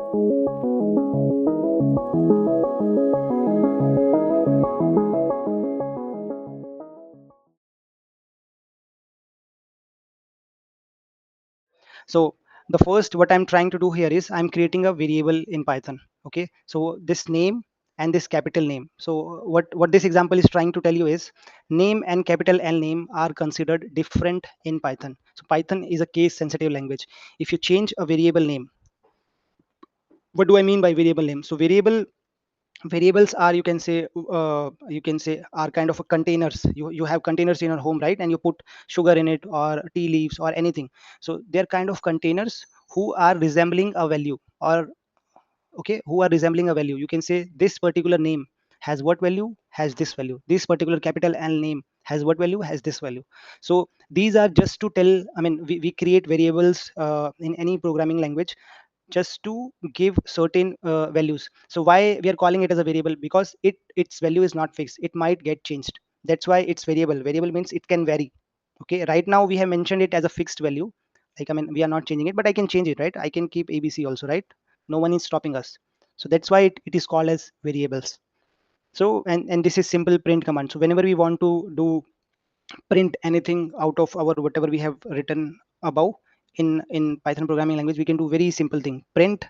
So the first what I'm trying to do here is I'm creating a variable in Python. Okay, so this name and this capital name. So what this example is trying to tell you is name and capital L name are considered different in Python. So Python is a case sensitive language. If you change a variable name, what do I mean by variable name? So variables are, you can say are kind of a containers. You have containers in your home, right? And you put sugar in it or tea leaves or anything. So they're kind of containers who are resembling a value, or okay, who are resembling a value. You can say this particular name has what value, has this value. This particular capital L name has what value, has this value. So these are just to tell, I mean, we create variables in any programming language just to give certain values. So why we are calling it as a variable? Because its value is not fixed, it might get changed. That's why it's variable. Variable means it can vary. Okay, right now we have mentioned it as a fixed value, like, I mean, we are not changing it, but I can change it, right? I can keep ABC also, right? No one is stopping us. So that's why it is called as variables. So and this is simple print command. So whenever we want to do print anything out of our whatever we have written above in Python programming language, we can do very simple thing, print.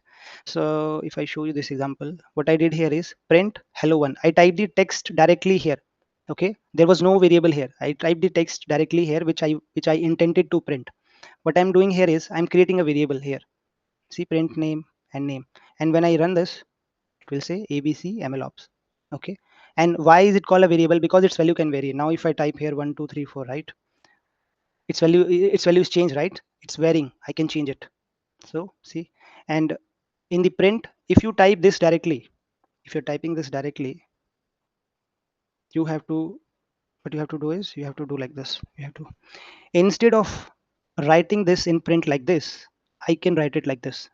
So if I show you this example, what I did here is print hello one. I typed the text directly here. Okay, there was no variable here. I typed the text directly here, which I intended to print. What I'm doing here is I'm creating a variable here. See, print name and name. And when I run this, it will say ABC MLOps. Okay, and why is it called a variable? Because its value can vary. Now if I type here 1 2 3 4, right, its value is changed, right? It's varying, I can change it. So see, and in the print, if you type this directly, if you're typing this directly, you have to, what you have to do is you have to do like this. You have to, instead of writing this in print like this, I can write it like this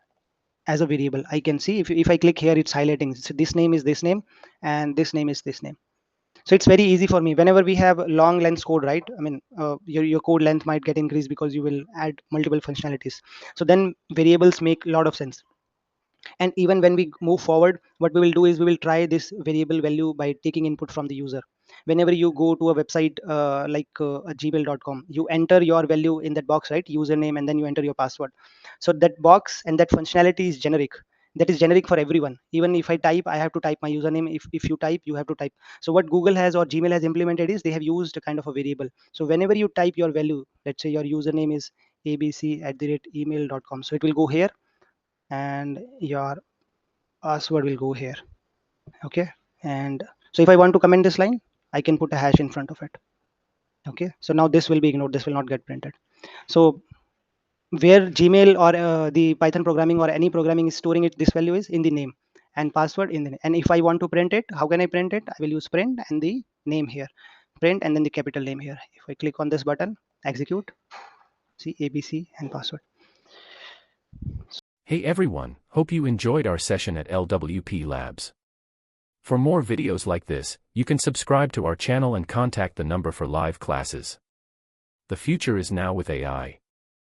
as a variable. I can see if I click here, it's highlighting. So this name is this name and this name is this name. So it's very easy for me whenever we have long length code, right? I mean, your code length might get increased because you will add multiple functionalities. So then variables make a lot of sense. And even when we move forward, what we will do is we will try this variable value by taking input from the user. Whenever you go to a website like a gmail.com, you enter your value in that box, right? Username, and then you enter your password. So that box and that functionality is generic. That is generic for everyone. Even if I type, I have to type my username. If you type, you have to type. So what Google has or Gmail has implemented is they have used a kind of a variable. So whenever you type your value, let's say your username is abc@email.com, so it will go here, and your password will go here. Okay, and so if I want to comment this line, I can put a hash in front of it. Okay, so now this will be ignored, this will not get printed. So where Gmail or the Python programming or any programming is storing it, this value is in the name, and password in the name. And if I want to print it, how can I print it? I will use print and the name here, print and then the capital name here. If I click on this button, execute, see ABC and password. Hey everyone, hope you enjoyed our session at LWP Labs. For more videos like this, you can subscribe to our channel and contact the number for live classes. The future is now with AI.